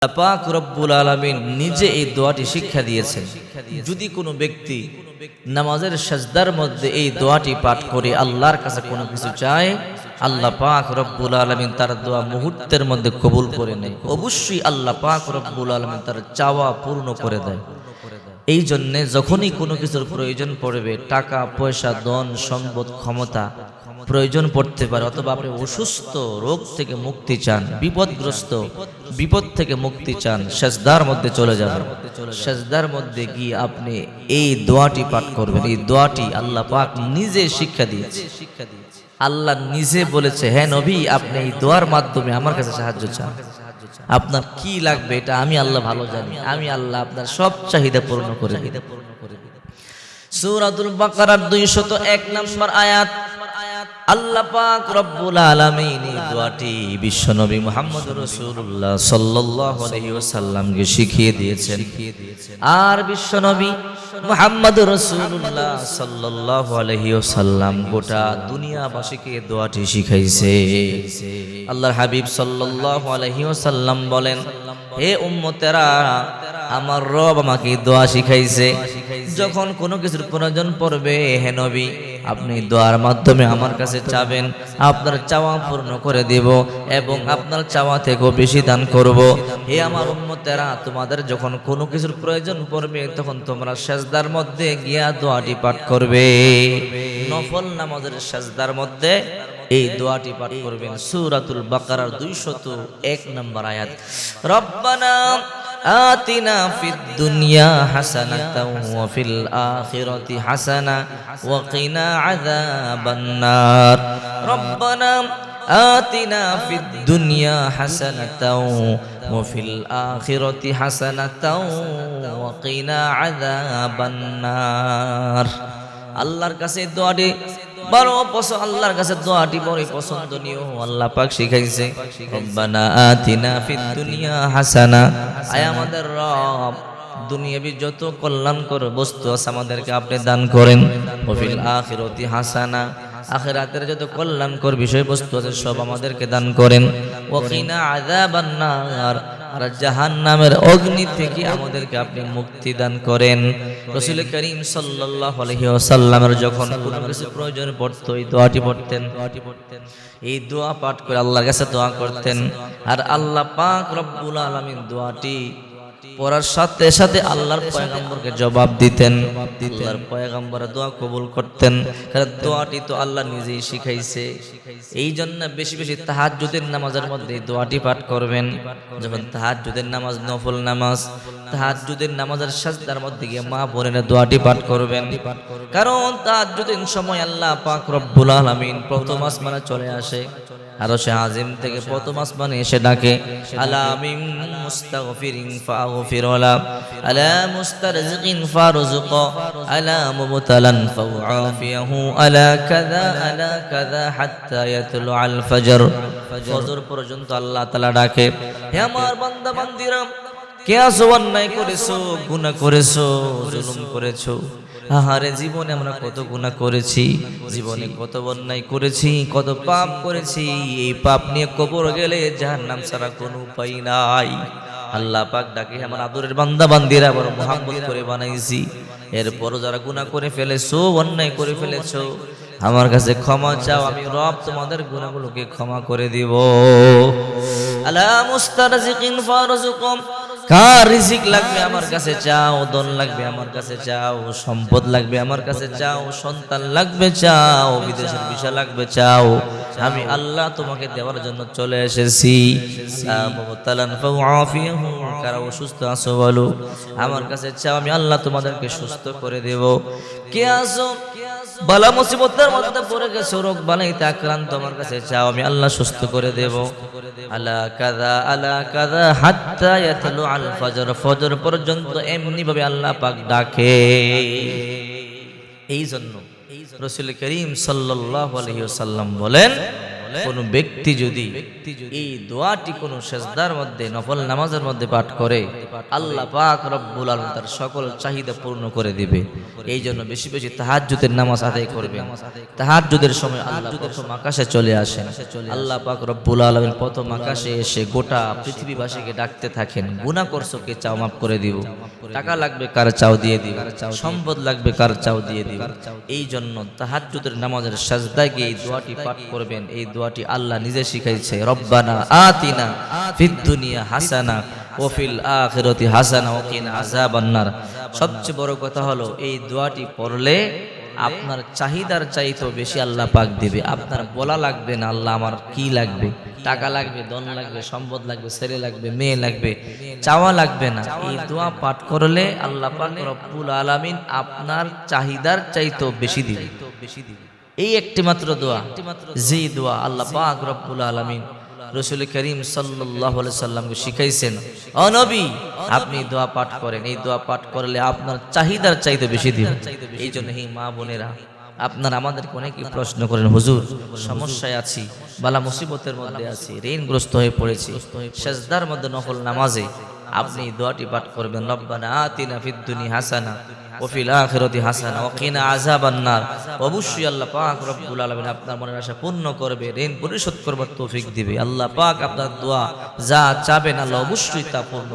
আল্লাহ পাক রব্বুল আলামিন নিজে এই দোয়াটি শিক্ষা দিয়েছেন। যদি কোনো ব্যক্তি নামাজের সাজদার মধ্যে এই দোয়াটি পাঠ করে আল্লাহর কাছে কোনো কিছু চায়, আল্লাহ পাক রব্বুল আলামিন তার দোয়া মুহূর্তের মধ্যে কবুল করে নেয়। অবশ্যই আল্লাহ পাক রব্বুল আলামিন তার চাওয়া পূর্ণ করে দেয়। এই জন্য যখনই কোনো কিছুর প্রয়োজন পড়বে, টাকা পয়সা ধন সম্পদ ক্ষমতা প্রয়োজন পড়তে পারে, অথবা আপনি অসুস্থ রোগ থেকে মুক্তি চান, বিপদগ্রস্ত বিপদ থেকে মুক্তি চান, সেজদার মধ্যে চলে যাবেন। সেজদার মধ্যে গিয়ে আপনি এই দোয়াটি পাঠ করবেন। এই দোয়াটি আল্লাহ পাক নিজে শিক্ষা দিয়েছে। আল্লাহ নিজে বলেছে, হ্যাঁ নবী, আপনি এই দোয়ার মাধ্যমে আমার কাছে সাহায্য চান। আপনার কি লাগবে এটা আমি আল্লাহ ভালো জানি। আমি আল্লাহ আপনার সব চাহিদা পূর্ণ করে দেব। সূরাতুল বাকারার 201 নম্বর আয়াত। আল্লাহ পাক রব্বুল আলামিন এই দোয়াটি বিশ্বনবী মুহাম্মদ রাসূলুল্লাহ সাল্লাল্লাহু আলাইহি ওয়াসাল্লামকে শিখিয়ে দিয়েছেন। আর বিশ্বনবী মুহাম্মদ রাসূলুল্লাহ সাল্লাল্লাহু আলাইহি ওয়াসাল্লাম গোটা দুনিয়াবাসীকে দোয়াটি শিখাইছে। আল্লাহর হাবিব সাল্লাল্লাহু আলাইহি ওয়াসাল্লাম বলেন, হে উম্মতেরা, আমার রব আমাকে দোয়া শিখাইছে। যখন কোনো কিছুর প্রয়োজন পড়বে, হে নবী, আপনি দোয়ার মাধ্যমে আমার কাছে চাবেন, আপনার চাওয়া পূর্ণ করে দেব এবং আপনার চাওয়া থেকেও বেশি দান করব। হে আমার উম্মতেরা, তোমাদের যখন কোনো কিছুর প্রয়োজন পড়বে, তখন তোমরা সেজদার মধ্যে গিয়া দোয়াটি পাঠ করবে। নফল নামাজের সেজদার মধ্যে এই দোয়াটি পাঠ করবেন। সূরাতুল বাকারার 201 নম্বর আয়াত। রব্বানা আতিনা ফিদ দুনিয়া হাসানাতাও ওয়া ফিল আখিরাতি হাসানা ওয়া কিনা আযাবান নার। রব্বানা আতিনা ফিদ দুনিয়া হাসানাতাও ওয়া ফিল আখিরাতি হাসানাতাও ওয়া কিনা আযাবান নার। আল্লাহর কাছে দোয়াটি বড় পছন্দ, আল্লাহর কাছে দোয়াটি বড় পছন্দনীয়। আল্লাহ পাক শিখাইছে, রব্বানা আতিনা ফিদ দুনিয়া হাসানা। আয় আমাদের রব, দুনিয়াবি যত কল্যাণকর বস্তু আছে আমাদেরকে আপনি দান করেন। ওয়া ফিল আখিরাতি হাসানা, আখিরাতের যত কল্যাণকর বিষয়বস্তু আছে সব আমাদেরকে দান করেন। ওয়া কিনা আযাবান নার, আর জাহান্নামের অগ্নি থেকে আমাদেরকে আপনি মুক্তি দান করেন। রাসূল করিম সাল্লাল্লাহু আলাইহি ওয়াসাল্লামের যখন কোনো কিছু প্রয়োজন পড়তো, এই দোয়াটি পড়তেন। এই দোয়া পাঠ করে আল্লাহর কাছে দোয়া করতেন। আর আল্লাহ পাক রব্বুল আলামিন দোয়াটি পড়ার সাথে সাথে আল্লাহর পয়গম্বরকে জবাব দিতেন। আল্লাহর পয়গম্বর দোয়া কবুল করতেন, কারণ দোয়াটি তো আল্লাহ নিজেই শিখাইছে। এই জন্য বেশি বেশি তাহাজ্জুদের নামাজের মধ্যে দোয়াটি পাঠ করবেন। যখন তাহাজ্জুদের নামাজ, নফল নামাজ, তাহাজ্জুদের নামাজের সাজদার মধ্যে গিয়ে মা বোনেরা দোয়াটি পাঠ করবেন। কারণ তাহাজ্জুদের সময় আল্লাহ পাক রব্বুল আলামিন প্রথম আসমানে চলে আসে। আরশে আজিম থেকে প্রথম আসমানে এসে ডাকে, আলা মিন মুস্তাগফিরিন ফাগফির লা, আলা মুস্তারজিকিন ফারজুক, আলা মুবতালান ফাউআফিয়াহু, আলা কাযা হাত্তা ইয়াতলু আল ফজর। ফজর পর্যন্ত আল্লাহ তাআলা ডাকে, হে আমার বান্দা বান্দিরা, কে আছো অন্যায় করেছো, গুনাহ করেছো, জুলুম করেছো। আহারে, জীবনে আমরা কত গুনাহ করেছি, জীবনে কত অন্যায় করেছি, কত পাপ করেছি। এই পাপ নিয়ে কবর গেলে জাহান্নাম ছাড়া কোনো উপায় নাই। আল্লাহ পাক ডাকে, আমার আদরের বান্দা বান্দিরা, বড় মুহাব্বত করে বানাইছি। এরপরও যারা গুনাহ করে ফেলেছো, অন্যায় করে ফেলেছো, আমার কাছে ক্ষমা চাও, আমি রব তোমাদের গুনাহগুলোকে ক্ষমা করে দিব। আলা মুস্তারজিকিন ফারজুকুম, কার রিজিক লাগবে আমার কাছে চাও, ধন লাগবে আমার কাছে চাও, সম্পদ লাগবে আমার কাছে চাও, সন্তান লাগবে চাও, বিদেশের ভিসা লাগবে চাও, আমি আল্লাহ তোমাকে দেওয়ার জন্য চলে এসেছি। কারা অসুস্থ আছো বলো, আমার কাছে চাও, আমি আল্লাহ তোমাদেরকে সুস্থ করে দেব। কে আছো বালা মুসিবতের মধ্যে পড়ে গেছো, রোগ বালাইতে আক্রান্ত, আমার কাছে চাও, আমি আল্লাহ সুস্থ করে দেব। আলা কাযা হাত্তা ইয়াতলু আল ফজর, ফজর পর্যন্ত এমনি ভাবে আল্লাহ পাক ডাকে। এই জন্য রাসূল করিম সাল্লাল্লাহু আলাইহি ওয়াসাল্লাম বলেন, কোনো ব্যক্তি যদি এই দোয়াটি কোনো সেজদার মধ্যে নফল নামাজের মধ্যে পাঠ করে আল্লাহ পাক রব্বুল আলামিন তার সকল চাহিদা পূর্ণ করে দিবে। এই জন্য বেশি বেশি তাহাজ্জুদের নামাজ আদায় করবেন। তাহাজ্জুদের সময় আল্লাহ প্রথম আকাশে চলে আসেন, আল্লাহ পাক রব্বুল আলামিন প্রথম আকাশে এসে গোটা পৃথিবীবাসীকে ডাকতে থাকেন, গুনাহ করছো কে চাও মাফ করে দিব, টাকা লাগবে কার চাও দিয়ে দিব, সম্পদ লাগবে কার চাও দিয়ে দিব। এই জন্য তাহাজ্জুদের নামাজের সাজদায় গিয়ে এই দোয়াটি পাঠ করবেন। এই দোয়াটি আল্লাহ নিজে শিখাইছে, রব্বানা আতিনা ফিদ দুনিয়া হাসানা ওয়া ফিল আখিরাতি হাসানা ওয়া কিনা আযাবান্নার। সবচেয়ে বড় কথা হলো এই দোয়াটি পড়লে আপনার চাহিদার চাইতেও বেশি আল্লাহ পাক দিবে। আপনার বলা লাগবে না আল্লাহ আমার কি লাগবে, টাকা লাগবে, ধন লাগবে, সম্পদ লাগবে, ছেলে লাগবে, মেয়ে লাগবে, চাওয়া লাগবে না। এই দোয়া পাঠ করলে আল্লাহ পাক রব্বুল আলামিন আপনার চাহিদার চাইতেও বেশি দিবে। এই একটি মাত্র দোয়া, যে দোয়া আল্লাহ পাক রব্বুল আলামিন রাসূল করিম সাল্লাল্লাহু আলাইহি সাল্লামকে শিখাইছেন, ও নবী আপনি দোয়া পাঠ করেন, এই দোয়া পাঠ করলে আপনার চাহিদার চাইতে বেশি দিবেন। এই জন্য হে মা বোনেরা, আপনারা আমাদেরকে অনেকে প্রশ্ন করেন, হুজুর সমস্যায় আছি, বালা মুসিবতের মধ্যে আছি, ঋণগ্রস্ত হয়ে পড়েছি, সেজদার মধ্যে নফল নামাজে আপনি দোয়াটি পাঠ করবেন, রব্বানা আতিনা ফিদ দুনিয়া হাসানা ওয়া ফিল আখিরাতি হাসানা ওয়া কিনা আযাবান্নার। অবশ্যই আল্লাহ পাক রব্বুল আলামিন আপনার মনের আশা পূর্ণ করবে, ঋণ পরিশোধ করবার তৌফিক দিবে। আল্লাহ পাক আপনার দোয়া যা চাবেন আল্লাহ অবশ্যই তা পূর্ণ